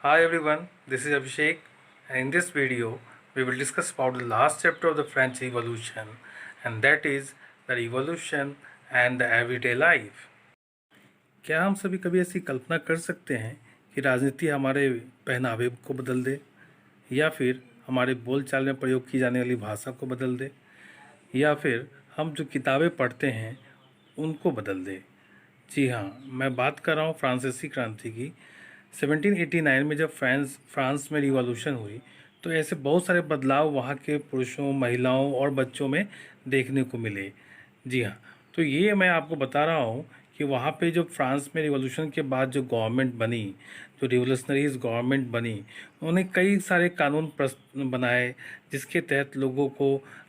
Hi everyone, this is Abhishek, and in this video we will discuss about the last chapter of the French Revolution, and that is the revolution and the everyday life. क्या हम सभी कभी ऐसी कल्पना कर सकते हैं कि राजनीति हमारे पहनावे को बदल दे, या फिर हमारे बोलचाल में प्रयोग की जाने वाली भाषा को बदल दे, या फिर हम जो किताबें पढ़ते हैं उनको बदल दे? जी हाँ, मैं बात कर रहा हूँ फ्रांसीसी क्रांति की। 1789 में जब फ्रांस में रिवॉल्यूशन हुई तो ऐसे बहुत सारे बदलाव वहाँ के पुरुषों, महिलाओं और बच्चों में देखने को मिले। जी हाँ, तो ये मैं आपको बता रहा हूँ कि वहाँ पे जो फ्रांस में रिवॉल्यूशन के बाद जो गवर्नमेंट बनी, जो रिवोल्यूशनरीज गवर्नमेंट बनी, उन्होंने कई सारे कानून बनाए जिसके तहत लोगों को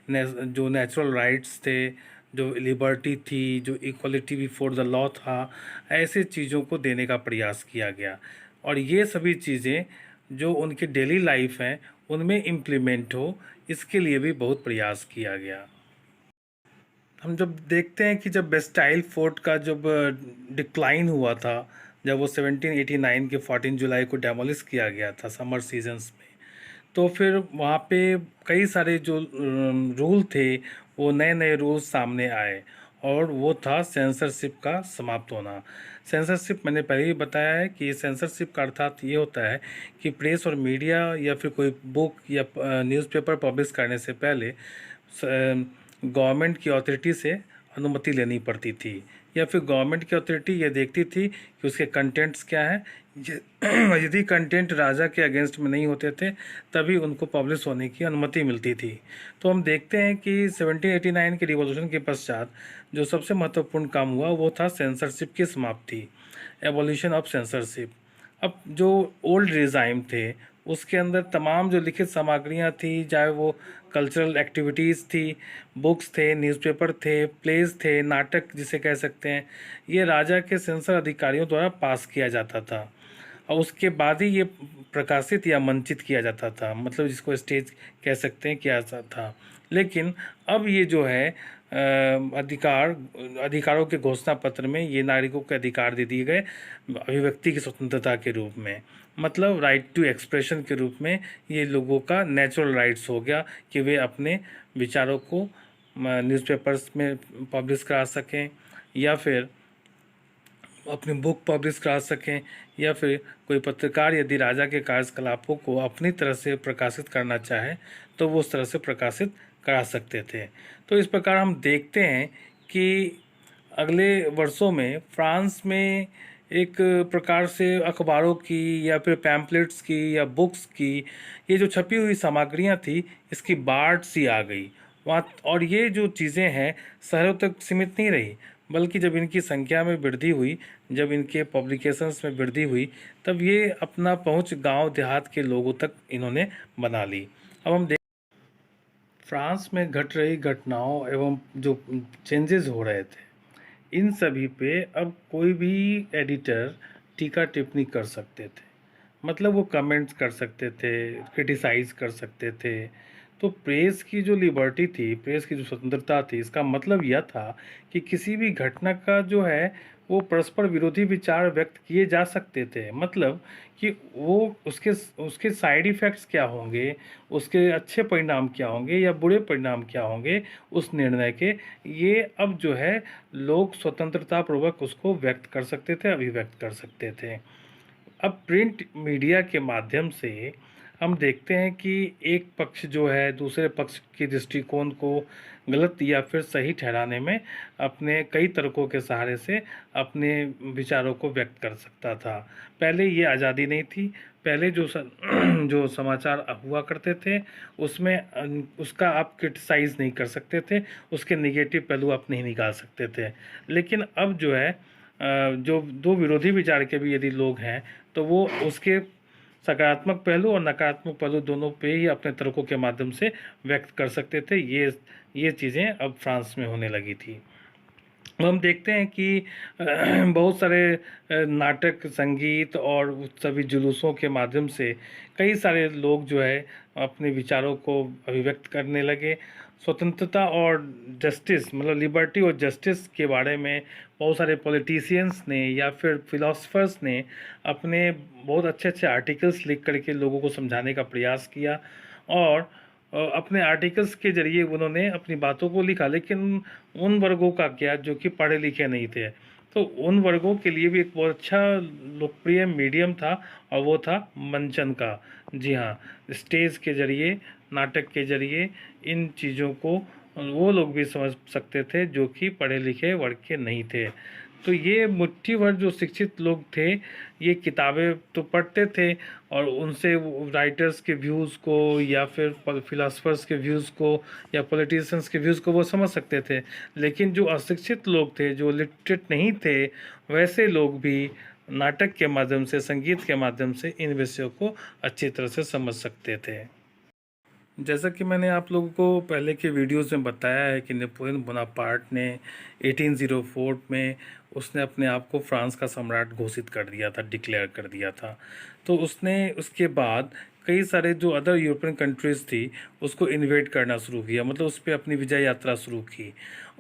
जो नेचुरल राइट्स थे, जो लिबर्टी थी, जो इक्वलिटी बिफोर द लॉ था, ऐसे चीज़ों को देने का प्रयास किया गया। और ये सभी चीज़ें जो उनकी डेली लाइफ हैं उनमें इम्प्लीमेंट हो, इसके लिए भी बहुत प्रयास किया गया। हम जब देखते हैं कि जब बेस्टाइल फोर्ट का जब डिक्लाइन हुआ था, जब वो 1789 के 14 जुलाई को डेमोलिश किया गया था समर सीजन्स में, तो फिर वहाँ पे कई सारे जो रूल थे, वो नए नए रूल्स सामने आए, और वो था सेंसरशिप का समाप्त होना। सेंसरशिप मैंने पहले ही बताया है कि सेंसरशिप का अर्थात ये होता है कि प्रेस और मीडिया या फिर कोई बुक या न्यूज़पेपर पब्लिश करने से पहले गवर्नमेंट की अथॉरिटी से अनुमति लेनी पड़ती थी, या फिर गवर्नमेंट की अथॉरिटी ये देखती थी कि उसके कंटेंट्स क्या हैं। यदि कंटेंट राजा के अगेंस्ट में नहीं होते थे तभी उनको पब्लिश होने की अनुमति मिलती थी। तो हम देखते हैं कि 1789 के रिवॉल्यूशन के पश्चात जो सबसे महत्वपूर्ण काम हुआ वो था सेंसरशिप की समाप्ति, एबॉलिशन ऑफ सेंसरशिप। अब जो ओल्ड रिजाइम थे उसके अंदर तमाम जो लिखित सामग्रियाँ थी, चाहे वो कल्चरल एक्टिविटीज़ थी, बुक्स थे, न्यूज़पेपर थे, प्लेज थे, नाटक जिसे कह सकते हैं, ये राजा के सेंसर अधिकारियों द्वारा पास किया जाता था और उसके बाद ही ये प्रकाशित या मंचित किया जाता था, मतलब जिसको स्टेज कह सकते हैं, किया जाता था। लेकिन अब ये जो है अधिकारों के घोषणा पत्र में ये नागरिकों के अधिकार दे दिए गए अभिव्यक्ति की स्वतंत्रता के रूप में, मतलब राइट टू एक्सप्रेशन के रूप में। ये लोगों का नेचुरल राइट्स हो गया कि वे अपने विचारों को न्यूज़पेपर्स में पब्लिश करा सकें, या फिर अपनी बुक पब्लिश करा सकें, या फिर कोई पत्रकार यदि राजा के कार्यकलापों को अपनी तरह से प्रकाशित करना चाहे तो वो उस तरह से प्रकाशित करा सकते थे। तो इस प्रकार हम देखते हैं कि अगले वर्षों में फ्रांस में एक प्रकार से अखबारों की या फिर पैम्पलेट्स की या बुक्स की ये जो छपी हुई सामग्रियाँ थी, इसकी बाढ़ सी आ गई वहाँ। और ये जो चीज़ें हैं शहरों तक सीमित नहीं रही, बल्कि जब इनकी संख्या में वृद्धि हुई, जब इनके पब्लिकेशंस में वृद्धि हुई, तब ये अपना पहुंच गांव देहात के लोगों तक इन्होंने बना ली। अब हम फ्रांस में घट रही घटनाओं एवं जो चेंजेस हो रहे थे, इन सभी पे अब कोई भी एडिटर टीका टिप्पणी कर सकते थे, मतलब वो कमेंट्स कर सकते थे, क्रिटिसाइज कर सकते थे। तो प्रेस की जो लिबर्टी थी, प्रेस की जो स्वतंत्रता थी, इसका मतलब यह था कि किसी भी घटना का जो है वो परस्पर विरोधी विचार व्यक्त किए जा सकते थे, मतलब कि वो उसके उसके साइड इफ़ेक्ट्स क्या होंगे, उसके अच्छे परिणाम क्या होंगे या बुरे परिणाम क्या होंगे उस निर्णय के, ये अब जो है लोग स्वतंत्रतापूर्वक उसको व्यक्त कर सकते थे, अभिव्यक्त कर सकते थे। अब प्रिंट मीडिया के माध्यम से हम देखते हैं कि एक पक्ष जो है दूसरे पक्ष की दृष्टिकोण को गलत या फिर सही ठहराने में अपने कई तर्कों के सहारे से अपने विचारों को व्यक्त कर सकता था। पहले ये आज़ादी नहीं थी। पहले जो समाचार हुआ करते थे उसमें उसका आप क्रिटिसाइज़ नहीं कर सकते थे, उसके निगेटिव पहलू आप नहीं निकाल सकते थे। लेकिन अब जो है जो दो विरोधी विचार के भी यदि लोग हैं तो वो उसके सकारात्मक पहलू और नकारात्मक पहलू दोनों पे ही अपने तर्कों के माध्यम से व्यक्त कर सकते थे। ये चीज़ें अब फ्रांस में होने लगी थी। हम देखते हैं कि बहुत सारे नाटक, संगीत और उस सभी जुलूसों के माध्यम से कई सारे लोग जो है अपने विचारों को अभिव्यक्त करने लगे। स्वतंत्रता और जस्टिस, मतलब लिबर्टी और जस्टिस के बारे में बहुत सारे पॉलिटिशियंस ने या फिर फिलोसफर्स ने अपने बहुत अच्छे अच्छे आर्टिकल्स लिख करके लोगों को समझाने का प्रयास किया। और अपने आर्टिकल्स के ज़रिए उन्होंने अपनी बातों को लिखा। लेकिन उन वर्गों का क्या जो कि पढ़े लिखे नहीं थे, तो उन वर्गों के लिए भी एक बहुत अच्छा लोकप्रिय मीडियम था, और वो था मंचन का। जी हाँ, स्टेज के ज़रिए, नाटक के ज़रिए इन चीज़ों को वो लोग भी समझ सकते थे जो कि पढ़े लिखे वर्ग के नहीं थे। तो ये मुट्ठी भर जो शिक्षित लोग थे, ये किताबें तो पढ़ते थे और उनसे राइटर्स के व्यूज़ को या फिर फिलोसफर्स के व्यूज़ को या पॉलिटिशियंस के व्यूज़ को वो समझ सकते थे। लेकिन जो अशिक्षित लोग थे, जो लिटरेट नहीं थे, वैसे लोग भी नाटक के माध्यम से, संगीत के माध्यम से इन विषयों को अच्छी तरह से समझ सकते थे। जैसा कि मैंने आप लोगों को पहले के वीडियोस में बताया है कि नेपोलियन बोनापार्ट ने 1804 में उसने अपने आप को फ्रांस का सम्राट घोषित कर दिया था, डिक्लेयर कर दिया था। तो उसने उसके बाद कई सारे जो अदर यूरोपियन कंट्रीज़ थी उसको इन्वेट करना शुरू किया, मतलब उस पर अपनी विजय यात्रा शुरू की।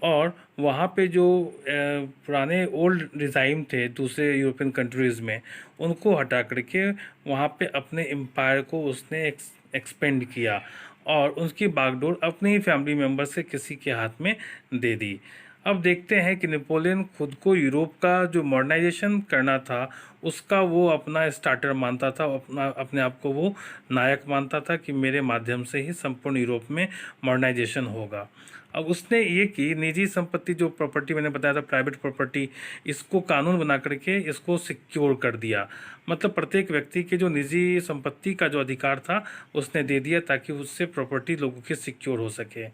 और वहाँ पे जो पुराने ओल्ड रिजाइम थे दूसरे यूरोपियन कंट्रीज़ में, उनको हटा करके वहाँ पे अपने एम्पायर को उसने एक्सपेंड किया और उसकी बागडोर अपने ही फैमिली मेम्बर से किसी के हाथ में दे दी। अब देखते हैं कि नेपोलियन खुद को यूरोप का जो मॉडर्नाइजेशन करना था उसका वो अपना स्टार्टर मानता था, अपने आप को वो नायक मानता था कि मेरे माध्यम से ही संपूर्ण यूरोप में मॉडर्नाइजेशन होगा। अब उसने ये की निजी संपत्ति, जो प्रॉपर्टी मैंने बताया था प्राइवेट प्रॉपर्टी, इसको कानून बना करके इसको सिक्योर कर दिया। मतलब प्रत्येक व्यक्ति के जो निजी संपत्ति का जो अधिकार था उसने दे दिया ताकि उससे प्रॉपर्टी लोगों की सिक्योर हो सके।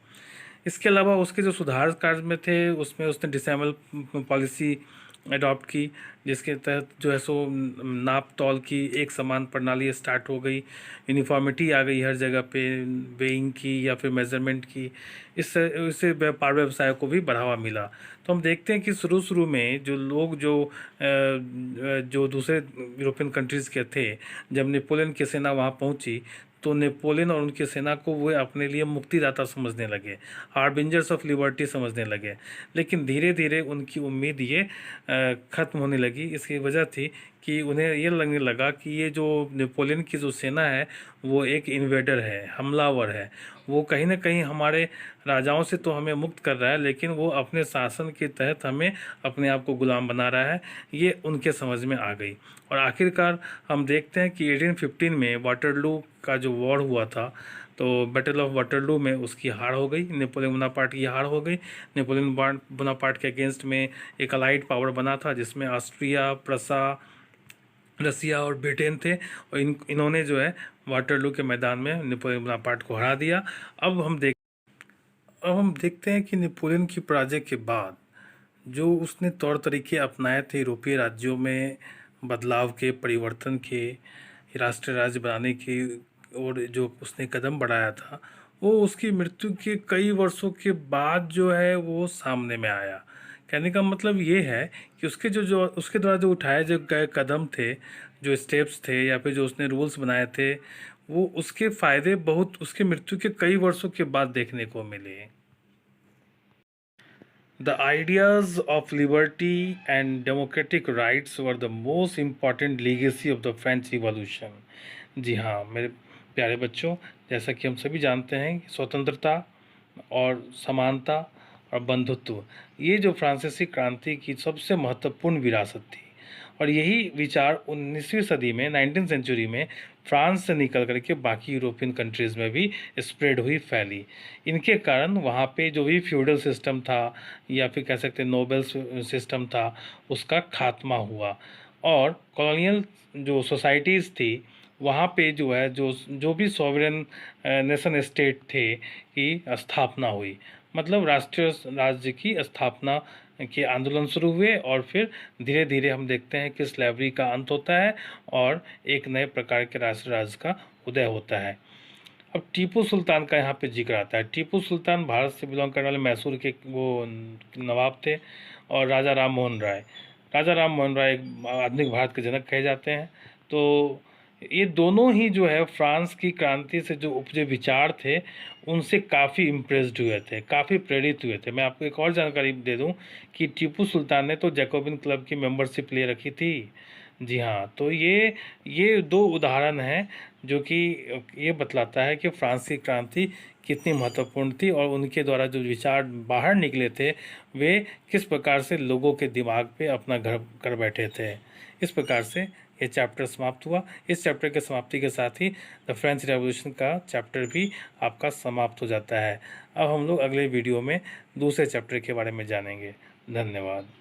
इसके अलावा उसके जो सुधार कार्य में थे उसमें उसने डिसेबल पॉलिसी अडॉप्ट की, जिसके तहत जो है सो नाप तौल की एक समान प्रणाली स्टार्ट हो गई, यूनिफॉर्मिटी आ गई हर जगह पे वेइंग की या फिर मेजरमेंट की। इससे व्यापार व्यवसाय को भी बढ़ावा मिला। तो हम देखते हैं कि शुरू शुरू में जो लोग जो दूसरे यूरोपियन कंट्रीज़ के थे, जब नेपोलियन की सेना वहाँ पहुँची तो नेपोलियन और उनकी सेना को वे अपने लिए मुक्तिदाता समझने लगे, हार्बिंजर्स ऑफ लिबर्टी समझने लगे। लेकिन धीरे धीरे उनकी उम्मीद ये ख़त्म होने लगी। इसकी वजह थी कि उन्हें ये लगने लगा कि ये जो नेपोलियन की जो सेना है वो एक इन्वेडर है, हमलावर है। वो कहीं ना कहीं हमारे राजाओं से तो हमें मुक्त कर रहा है, लेकिन वो अपने शासन के तहत हमें अपने आप को गुलाम बना रहा है। ये उनके समझ में आ गई और आखिरकार हम देखते हैं कि 1815 में वाटरलू का जो वॉर हुआ था, तो बैटल ऑफ वाटरलू में उसकी हार हो गई, नेपोलियन बोनापार्ट की हार हो गई। नेपोलियन बोनापार्ट के अगेंस्ट में एक अलाइड पावर बना था जिसमें ऑस्ट्रिया, प्रसा, रसिया और ब्रिटेन थे, और इन्होंने जो है वाटरलू के मैदान में नेपोलियन बोनापार्ट को हरा दिया। अब हम देखते हैं कि नेपोलियन की पराजय के बाद जो उसने तौर तरीके अपनाए थे यूरोपीय राज्यों में बदलाव के, परिवर्तन के, राष्ट्र राज्य बनाने के, और जो उसने कदम बढ़ाया था वो उसकी मृत्यु के कई वर्षों के बाद जो है वो सामने में आया। कहने का मतलब ये है कि उसके जो जो उसके द्वारा जो उठाए जो गए कदम थे, जो स्टेप्स थे या फिर जो उसने रूल्स बनाए थे, वो उसके फ़ायदे बहुत उसके मृत्यु के कई वर्षों के बाद देखने को मिले। The ideas of liberty and democratic rights were the most important legacy of the French Revolution. जी हाँ मेरे प्यारे बच्चों, जैसा कि हम सभी जानते हैं कि स्वतंत्रता और समानता और बंधुत्व, ये जो फ्रांसीसी क्रांति की सबसे महत्वपूर्ण विरासत थी। और यही विचार 19वीं सदी में, 19th सेंचुरी में फ्रांस से निकल करके बाकी यूरोपियन कंट्रीज़ में भी स्प्रेड हुई, फैली। इनके कारण वहाँ पे जो भी फ्यूडल सिस्टम था या फिर कह सकते हैं नोबल सिस्टम था, उसका खात्मा हुआ और कॉलोनियल जो सोसाइटीज़ थी वहाँ पे जो है जो भी सॉवरेन नेशन स्टेट थे की स्थापना हुई। मतलब राष्ट्रीय राज्य की स्थापना के आंदोलन शुरू हुए और फिर धीरे धीरे हम देखते हैं कि स्लेवरी का अंत होता है और एक नए प्रकार के राष्ट्र राज्य का उदय होता है। अब टीपू सुल्तान का यहाँ पे जिक्र आता है। टीपू सुल्तान भारत से बिलोंग करने वाले मैसूर के वो नवाब थे, और राजा राम मोहन राय, राजा राम मोहन राय एक आधुनिक भारत के जनक कहे जाते हैं। तो ये दोनों ही जो है फ्रांस की क्रांति से जो उपजे विचार थे उनसे काफ़ी इम्प्रेस्ड हुए थे, काफ़ी प्रेरित हुए थे। मैं आपको एक और जानकारी दे दूं कि टीपू सुल्तान ने तो जैकोबिन क्लब की मेंबरशिप ले रखी थी। जी हाँ, तो ये दो उदाहरण हैं जो कि ये बतलाता है कि फ्रांस की क्रांति कितनी महत्वपूर्ण थी और उनके द्वारा जो विचार बाहर निकले थे वे किस प्रकार से लोगों के दिमाग पे अपना घर कर बैठे थे। इस प्रकार से ये चैप्टर समाप्त हुआ। इस चैप्टर के समाप्ति के साथ ही द फ्रेंच रेवोल्यूशन का चैप्टर भी आपका समाप्त हो जाता है। अब हम लोग अगले वीडियो में दूसरे चैप्टर के बारे में जानेंगे। धन्यवाद।